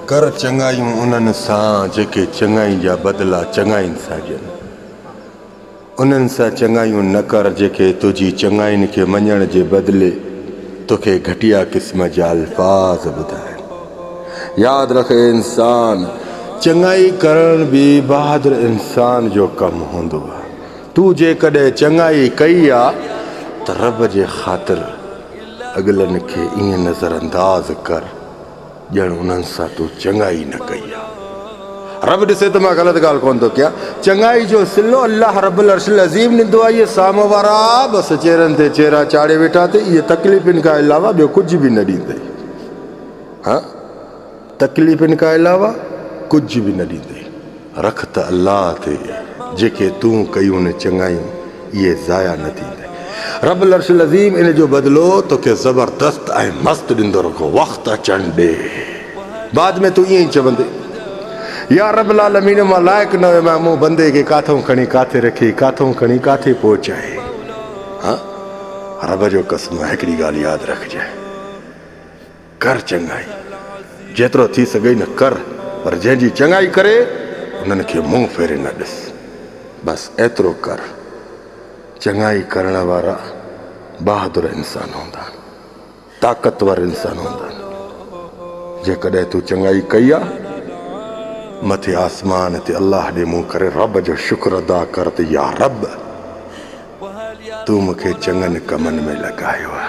कर चङायूं उन्हनि सां जेके चङाई जा बदिला चङाइनि सां ॾियनि। उन्हनि सां चङायूं न कर जेके तुंहिंजी चङाइनि खे मञण जे बदिले तोखे घटिया क़िस्म जा अल्फाज़ ॿुधाइनि। यादि रख इंसान, चङाई करण बि बहादुर इंसान जो कमु हूंदो आहे। तूं जेकॾहिं चङाई कई आहे त रब जे ख़ातिर अॻिलनि खे ईअं नज़रअंदाज़ कर ॼण उन्हनि सां तूं चङाई न कई आहे। रब ॾिसे त मां ग़लति ॻाल्हि कोन थो कयां। चङाई जो सिलो अल्लाह रब्बुल अर्शिल अज़ीम ॾींदो आहे। इहे साम्हूं वारा बसि चेहरनि ते चेहरा चाढ़े वेठा अथई। इहे तकलीफ़ुनि खां अलावा ॿियो कुझु बि न ॾींदई। हा, तकलीफ़ुनि खां अलावा कुझु बि न ॾींदई। रख त अल्लाह ते, जेके तूं कयूं न चङायूं इहे ज़ाया न थींदई। रब्बुल अर्शिल अज़ीम इन जो बदिलो तोखे ज़बरदस्त ऐं मस्तु ॾींदो रखो। वक़्तु अचनि ॾे, बाद में तूं ईअं ई चवंदे, या रब्बुल आलमीन मां लाइक़ु न हुयुमि, मूं बंदे खे काथों खणी काथे रखी, काथों खणी काथे पहुचाए। हा, रब जो कसम हिकिड़ी ॻाल्हि यादि रखजांइ, कर चङाई, जेतिरो थी सघई न कर, पर जंहिंजी चङाई करे उन्हनि खे मुंहुं फेरे न ॾिस। बसि एतिरो कर। चङाई करण वारा बहादुर इंसान हूंदा आहिनि, ताक़तवर इंसान हूंदा आहिनि। जेकॾहिं तूं चङाई कई आहे, मथे आसमान ते अल्लाह ॾे मुंहुं करे रब जो शुक्र अदा कर त या रब, तूं मूंखे चङनि कमनि में लॻायो आहे।